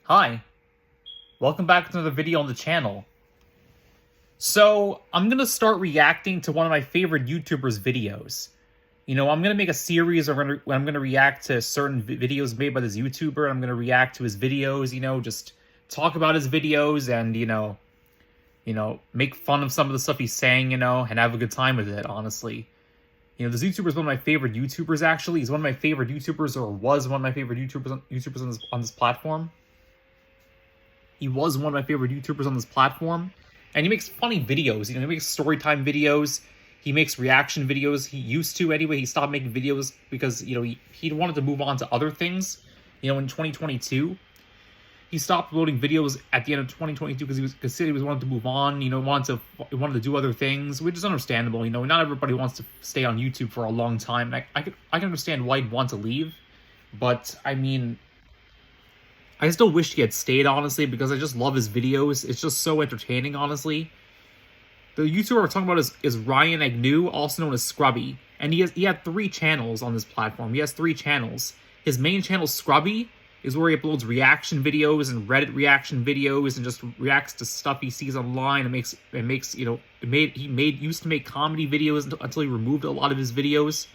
Hi, welcome back to another video on the channel. So, I'm gonna start reacting to one of my favorite YouTubers' videos. I'm gonna make a series where I'm gonna react to certain videos made by this YouTuber. I'm gonna react to his videos, just talk about his videos and, make fun of some of the stuff he's saying, and have a good time with it, honestly. This YouTuber is one of my favorite YouTubers, actually. He's one of my favorite YouTubers, or was one of my favorite YouTubers on this platform. He was one of my favorite YouTubers on this platform. And he makes funny videos. He makes storytime videos. He makes reaction videos. He used to, anyway. He stopped making videos because, he wanted to move on to other things. In 2022. He stopped uploading videos at the end of 2022 because he wanted to move on, wanted to do other things, which is understandable. Not everybody wants to stay on YouTube for a long time. And I can understand why he'd want to leave. But, I mean, I still wish he had stayed, honestly, because I just love his videos. It's just so entertaining, honestly. The YouTuber we're talking about is Ryan Agnew, also known as Scrubby. And he had 3 channels on this platform. He has 3 channels. His main channel, Scrubby, is where he uploads reaction videos and Reddit reaction videos and just reacts to stuff he sees online and used to make comedy videos until he removed a lot of his videos.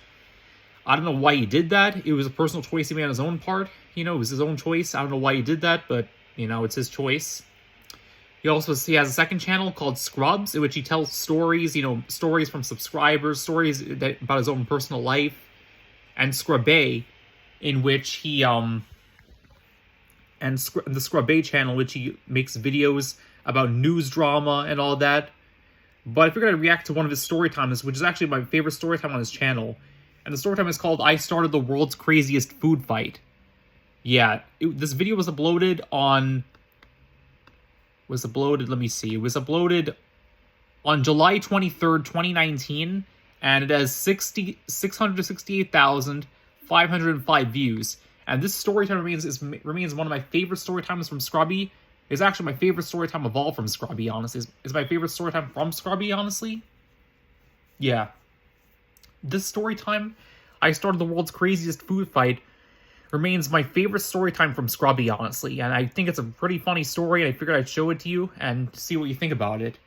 I don't know why he did that. It was a personal choice he made on his own part. It was his own choice. I don't know why he did that, but, it's his choice. He has a second channel called Scrubs, in which he tells stories, stories from subscribers, stories about his own personal life. And Scrubby, in which he, and the Scrubby channel, which he makes videos about news drama and all that. But I figured I'd react to one of his story times, which is actually my favorite story time on his channel. And the story time is called I Started the World's Craziest Food Fight. Yeah, this video was uploaded on... let me see. It was uploaded on July 23rd, 2019. And it has 668,505 views. And this story time remains one of my favorite story times from Scrubby. It's actually my favorite story time of all from Scrubby, honestly. It's my favorite story time from Scrubby, honestly. Yeah. This story time, I Started the World's Craziest Food Fight, remains my favorite story time from Scrubby, honestly. And I think it's a pretty funny story, and I figured I'd show it to you and see what you think about it.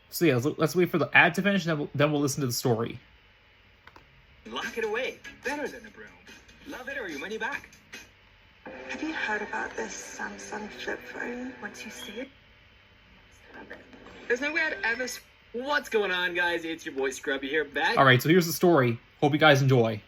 So yeah, let's wait for the ad to finish, and then we'll listen to the story. Lock it away. Better than a broom. Love it or your money back. Have you heard about this Samsung flip phone? Once you see it, There's no way I'd ever... What's going on, guys? It's your boy Scrubby here, back Alright, so here's the story. Hope you guys enjoy.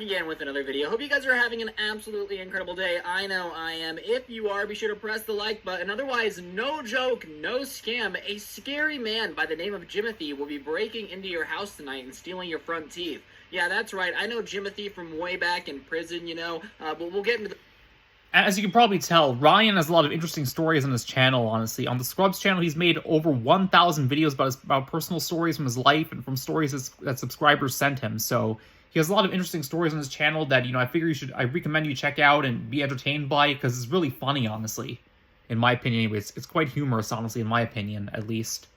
again with another video. Hope you guys are having an absolutely incredible day. I know I am. If you are, be sure to press the like button. Otherwise, no joke, no scam. A scary man by the name of Jimothy will be breaking into your house tonight and stealing your front teeth. Yeah, that's right. I know Jimothy from way back in prison, but we'll get into the... As you can probably tell, Ryan has a lot of interesting stories on his channel, honestly. On the Scrubs channel, he's made over 1,000 videos about personal stories from his life and from stories that subscribers sent him. So he has a lot of interesting stories on his channel that, I recommend you check out and be entertained by, because it's really funny, honestly. In my opinion, anyways. It's quite humorous, honestly, in my opinion, at least.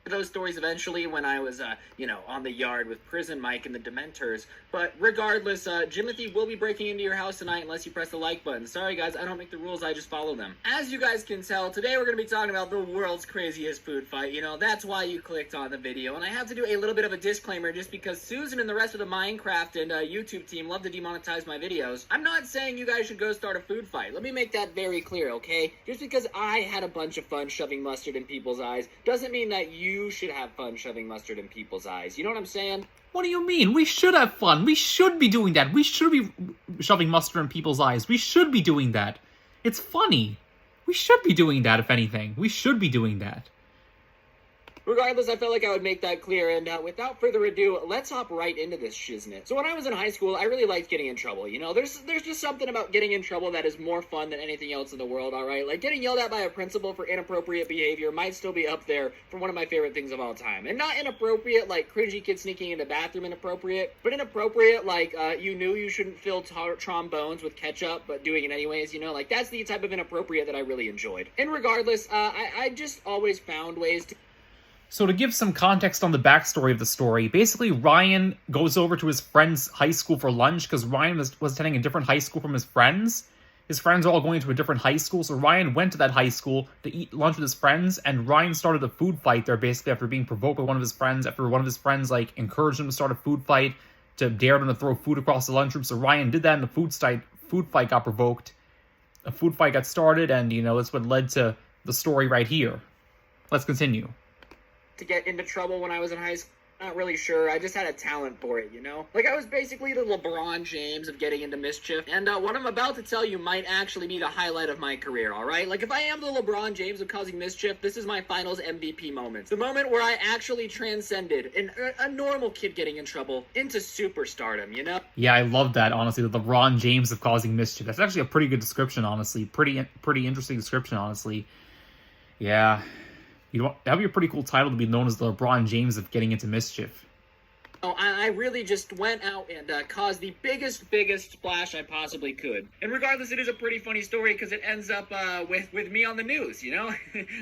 Those stories eventually when I was, on the yard with Prison Mike and the Dementors. But regardless, Jimothy will be breaking into your house tonight unless you press the like button. Sorry, guys, I don't make the rules, I just follow them. As you guys can tell, today we're going to be talking about the world's craziest food fight. That's why you clicked on the video. And I have to do a little bit of a disclaimer just because Susan and the rest of the Minecraft and YouTube team love to demonetize my videos. I'm not saying you guys should go start a food fight. Let me make that very clear, okay? Just because I had a bunch of fun shoving mustard in people's eyes doesn't mean that you should have fun shoving mustard in people's eyes. You know what I'm saying? What do you mean? We should have fun. We should be doing that. We should be shoving mustard in people's eyes. We should be doing that. It's funny. We should be doing that, if anything. We should be doing that. Regardless, I felt like I would make that clear, and without further ado, let's hop right into this shiznit. So when I was in high school, I really liked getting in trouble, There's just something about getting in trouble that is more fun than anything else in the world, alright? Like, getting yelled at by a principal for inappropriate behavior might still be up there for one of my favorite things of all time. And not inappropriate, like cringy kids sneaking into the bathroom inappropriate, but inappropriate, like, you knew you shouldn't fill trombones with ketchup, but doing it anyways, Like, that's the type of inappropriate that I really enjoyed. And regardless, I just always found ways to... So to give some context on the backstory of the story, basically Ryan goes over to his friend's high school for lunch because Ryan was attending a different high school from his friends. his friends are all going to a different high school, so Ryan went to that high school to eat lunch with his friends, and Ryan started a food fight there basically after being provoked by one of his friends, after one of his friends like encouraged him to start a food fight, to dare him to throw food across the lunchroom. So Ryan did that, and the food fight got provoked. A food fight got started, and that's what led to the story right here. Let's continue. To get into trouble when I was in high school. Not really sure. I just had a talent for it, Like, I was basically the LeBron James of getting into mischief. And what I'm about to tell you might actually be the highlight of my career, alright? Like, if I am the LeBron James of causing mischief, this is my finals MVP moment. The moment where I actually transcended a normal kid getting in trouble into superstardom, Yeah, I love that, honestly. The LeBron James of causing mischief. That's actually a pretty good description, honestly. Pretty interesting description, honestly. Yeah. That'd be a pretty cool title to be known as the LeBron James of getting into mischief. Oh, I really just went out and caused the biggest splash I possibly could. And regardless, it is a pretty funny story because it ends up with me on the news,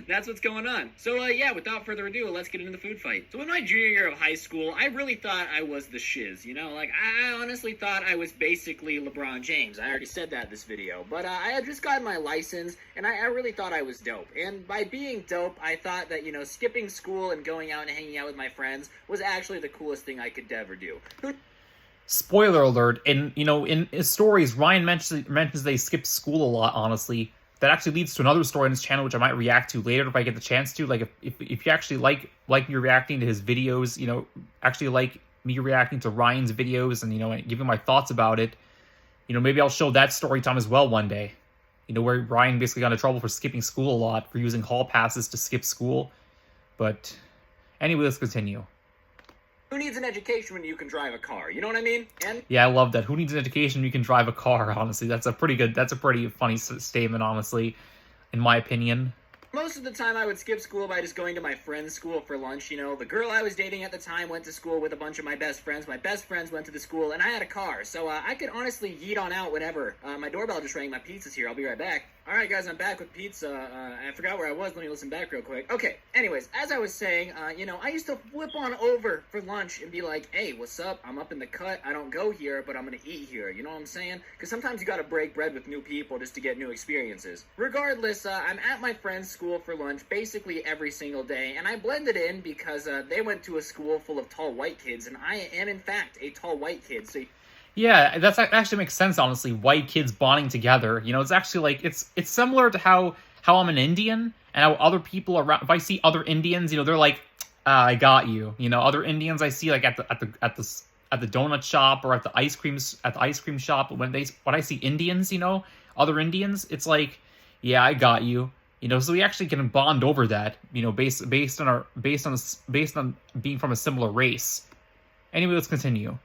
That's what's going on. So, yeah, without further ado, let's get into the food fight. So in my junior year of high school, I really thought I was the shiz, Like, I honestly thought I was basically LeBron James. I already said that in this video. But I had just gotten my license, and I really thought I was dope. And by being dope, I thought that, skipping school and going out and hanging out with my friends was actually the coolest thing I could ever do. Spoiler alert, in his stories, Ryan mentions they skip school a lot, honestly. That actually leads to another story on his channel, which I might react to later if I get the chance to. Like, if you actually like me reacting to his videos, actually like me reacting to Ryan's videos and, giving my thoughts about it, maybe I'll show that story time as well one day. Where Ryan basically got into trouble for skipping school a lot, for using hall passes to skip school. But anyway, let's continue. Who needs an education when you can drive a car? You know what I mean? And yeah, I love that. Who needs an education when you can drive a car? Honestly, that's a pretty funny statement, honestly, in my opinion. most of the time I would skip school by just going to my friend's school for lunch, The girl I was dating at the time went to school with a bunch of my best friends. My best friends went to the school, and I had a car. So I could honestly yeet on out whenever. My doorbell just rang. My pizza's here. I'll be right back. All right, guys, I'm back with pizza. I forgot where I was. Let me listen back real quick. Okay, anyways, as I was saying, I used to flip on over for lunch and be like, hey, what's up? I'm up in the cut. I don't go here, but I'm going to eat here. You know what I'm saying? Because sometimes you got to break bread with new people just to get new experiences. Regardless, I'm at my friend's school for lunch basically every single day, and I blended in because they went to a school full of tall white kids, and I am, in fact, a tall white kid. So yeah, that actually makes sense, honestly. White kids bonding together. It's actually like, it's similar to how I'm an Indian, and how other people around, if I see other Indians, they're like, I got you. Other Indians I see like at the donut shop or at the ice cream shop, when I see Indians, other Indians, it's like, yeah, I got you. So we actually can bond over that, based on being from a similar race. Anyway, let's continue.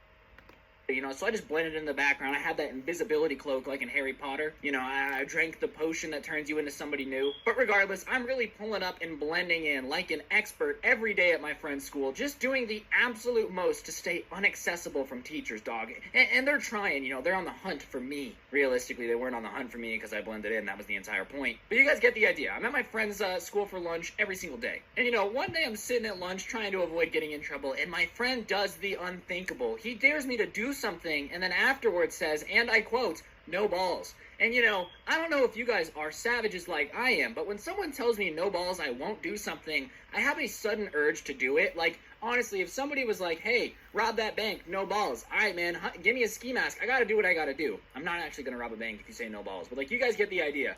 So I just blended in the background. I had that invisibility cloak like in Harry Potter. I drank the potion that turns you into somebody new. But regardless, I'm really pulling up and blending in like an expert every day at my friend's school, just doing the absolute most to stay inaccessible from teachers, dog. And they're trying, they're on the hunt for me. Realistically, they weren't on the hunt for me because I blended in. That was the entire point. But you guys get the idea. I'm at my friend's school for lunch every single day. And one day I'm sitting at lunch trying to avoid getting in trouble, and my friend does the unthinkable. He dares me to do something, and then afterwards says, and I quote, no balls. And I don't know if you guys are savages like I am, but when someone tells me no balls, I won't do something, I have a sudden urge to do it. Like, honestly, if somebody was like, hey, rob that bank, no balls. All right, man, give me a ski mask. I gotta do what I gotta do. I'm not actually gonna rob a bank if you say no balls, but you guys get the idea.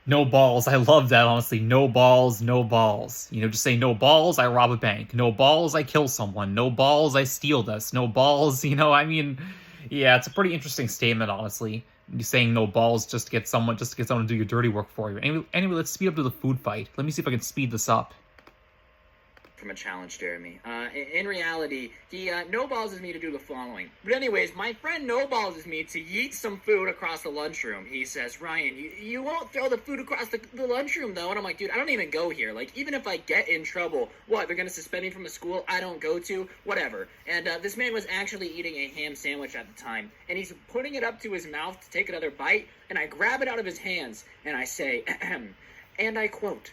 No balls. I love that, honestly. No balls, no balls. Just say no balls, I rob a bank. No balls, I kill someone. No balls, I steal this. No balls, yeah, it's a pretty interesting statement, honestly. You're saying no balls just to get someone to do your dirty work for you. Anyway, let's speed up to the food fight. Let me see if I can speed this up. From a challenge, Jeremy. In reality, he no-balls me to do the following. But anyways, my friend no-balls me to yeet some food across the lunchroom. He says, Ryan, you won't throw the food across the lunchroom, though. And I'm like, dude, I don't even go here. Even if I get in trouble, what, they're going to suspend me from a school I don't go to? Whatever. And this man was actually eating a ham sandwich at the time. And he's putting it up to his mouth to take another bite. And I grab it out of his hands. And I say, and I quote,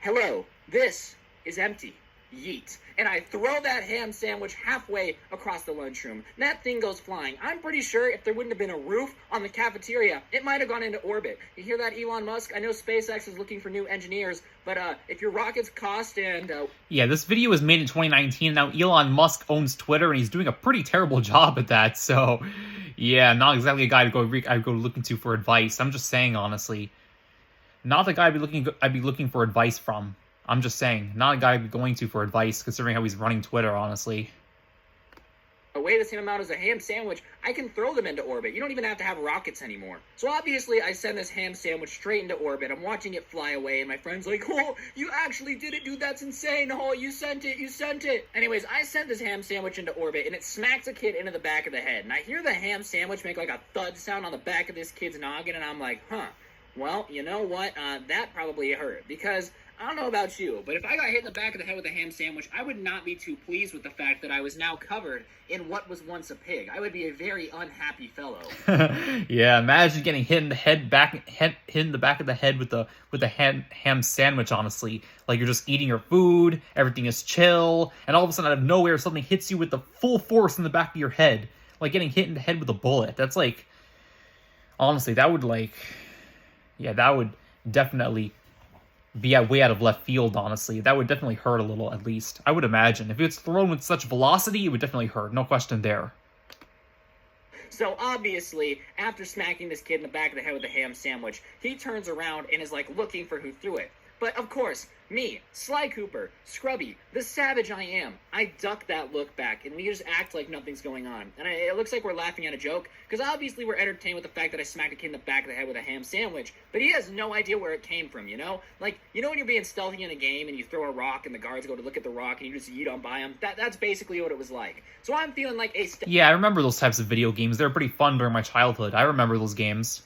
hello, this is empty. yeet. And I throw that ham sandwich halfway across the lunchroom. And that thing goes flying. I'm pretty sure if there wouldn't have been a roof on the cafeteria, it might have gone into orbit. You hear that, Elon Musk? I know SpaceX is looking for new engineers, but if your rockets cost and... Yeah, this video was made in 2019. Now Elon Musk owns Twitter, and he's doing a pretty terrible job at that. So, yeah, not exactly a guy I'd go looking to for advice. I'm just saying, honestly. Not the guy I'd be looking for advice from. I'm just saying, not a guy I'd be going to for advice, considering how he's running Twitter, honestly. Weigh the same amount as a ham sandwich, I can throw them into orbit. You don't even have to have rockets anymore. So obviously, I send this ham sandwich straight into orbit. I'm watching it fly away, and my friend's like, oh, you actually did it, dude, that's insane. Oh, you sent it. Anyways, I sent this ham sandwich into orbit, and it smacks a kid into the back of the head. And I hear the ham sandwich make like a thud sound on the back of this kid's noggin, and I'm like, huh. Well, you know what? That probably hurt, because I don't know about you, but if I got hit in the back of the head with a ham sandwich, I would not be too pleased with the fact that I was now covered in what was once a pig. I would be a very unhappy fellow. Yeah, imagine getting hit in the back of the head with the ham sandwich, honestly. Like, you're just eating your food, everything is chill, and all of a sudden out of nowhere something hits you with the full force in the back of your head. Like getting hit in the head with a bullet. That's like, honestly, that would definitely be way out of left field, honestly. That would definitely hurt a little, at least. I would imagine. If it's thrown with such velocity, it would definitely hurt. No question there. So obviously, after smacking this kid in the back of the head with a ham sandwich, he turns around and is like looking for who threw it. But of course, me, Sly Cooper, Scrubby, the savage I am, I duck that look back, and we just act like nothing's going on. And it looks like we're laughing at a joke, because obviously we're entertained with the fact that I smacked a kid in the back of the head with a ham sandwich, but he has no idea where it came from, you know? Like, you know when you're being stealthy in a game, and you throw a rock, and the guards go to look at the rock, and you just yeet on by him? That's basically what it was like. So I'm feeling like a... Yeah, I remember those types of video games. They were pretty fun during my childhood. I remember those games.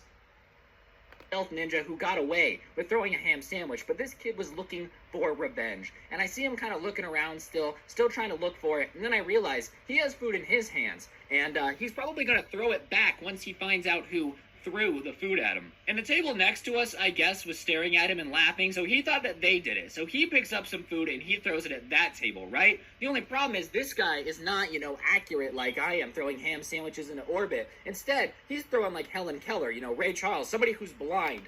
Stealth ninja who got away with throwing a ham sandwich, but this kid was looking for revenge. And I see him kind of looking around still trying to look for it, and then I realize he has food in his hands, and he's probably going to throw it back once he finds out who threw the food at him. And the table next to us, I guess, was staring at him and laughing, so he thought that they did it. So he picks up some food and he throws it at that table, right? The only problem is this guy is not, accurate like I am, throwing ham sandwiches into orbit. Instead, he's throwing like Helen Keller, Ray Charles, somebody who's blind.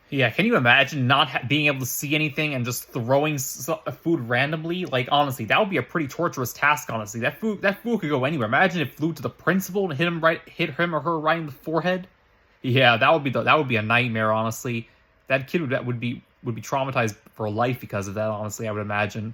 Yeah, can you imagine not being able to see anything and just throwing food randomly? Like, honestly, that would be a pretty torturous task, honestly. That food could go anywhere. Imagine if it flew to the principal and hit him or her right in the forehead. Yeah, that would be a nightmare, honestly. That kid would be traumatized for life because of that, honestly, I would imagine.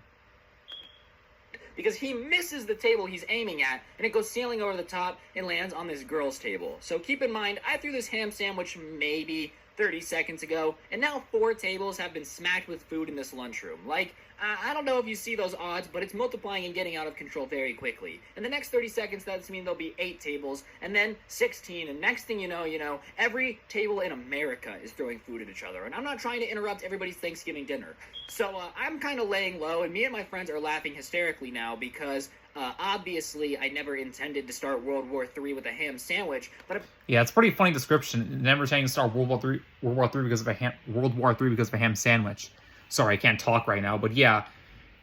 Because he misses the table he's aiming at, and it goes sailing over the top and lands on this girl's table. So keep in mind, I threw this ham sandwich maybe 30 seconds ago, and now 4 tables have been smacked with food in this lunchroom. Like, I don't know if you see those odds, but it's multiplying and getting out of control very quickly. In the next 30 seconds, that's mean there'll be 8 tables, and then 16, and next thing you know, every table in America is throwing food at each other. And I'm not trying to interrupt everybody's Thanksgiving dinner. So I'm kind of laying low, and me and my friends are laughing hysterically now because obviously I never intended to start World War III with a ham sandwich, but... Yeah, it's a pretty funny description. Never saying to start World War III because of a ham sandwich. Sorry, I can't talk right now, but yeah,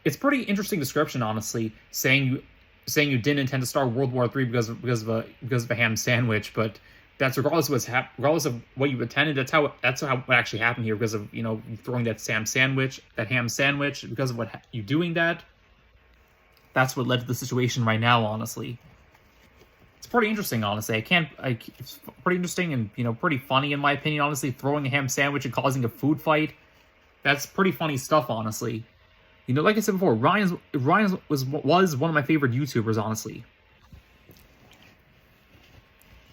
it's pretty interesting description, honestly. Saying you didn't intend to start World War III because of a ham sandwich, but that's regardless of what you intended. That's how what actually happened here, because of you throwing that ham sandwich, because of what you doing that. That's what led to the situation right now, honestly. It's pretty interesting, honestly. It's pretty interesting and pretty funny in my opinion, honestly. Throwing a ham sandwich and causing a food fight. That's pretty funny stuff, honestly. Like I said before, Ryan was one of my favorite YouTubers, honestly.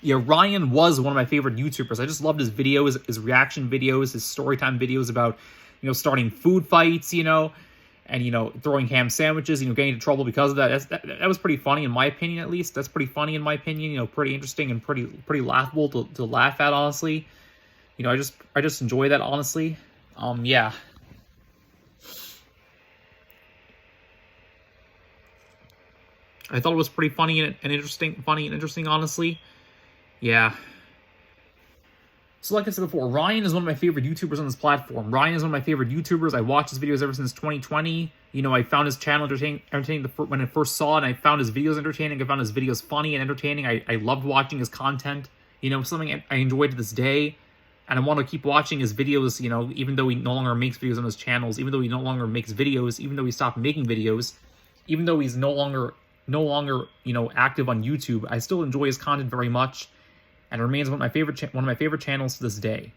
Yeah, Ryan was one of my favorite YouTubers. I just loved his videos, his reaction videos, his storytime videos about, starting food fights, and, throwing ham sandwiches, getting into trouble because of that. That was pretty funny in my opinion, at least. That's pretty funny in my opinion, pretty interesting and pretty laughable to laugh at, honestly. I just enjoy that, honestly. Yeah. I thought it was pretty funny and interesting, honestly. Yeah. So like I said before, Ryan is one of my favorite YouTubers on this platform. Ryan is one of my favorite YouTubers. I watched his videos ever since 2020. You know, I found his channel entertaining when I first saw it, and I found his videos entertaining. I found his videos funny and entertaining. I loved watching his content. You know, something I enjoy to this day. And I want to keep watching his videos, you know, even though he no longer makes videos on his channels, even though he no longer makes videos, even though he stopped making videos, even though he's no longer, you know, active on YouTube. I still enjoy his content very much. And remains one of my favorite channels to this day.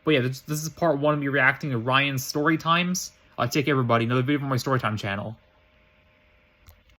But yeah, this is part one of me reacting to Ryan's story times. Take care, everybody. Another video from my Storytime channel.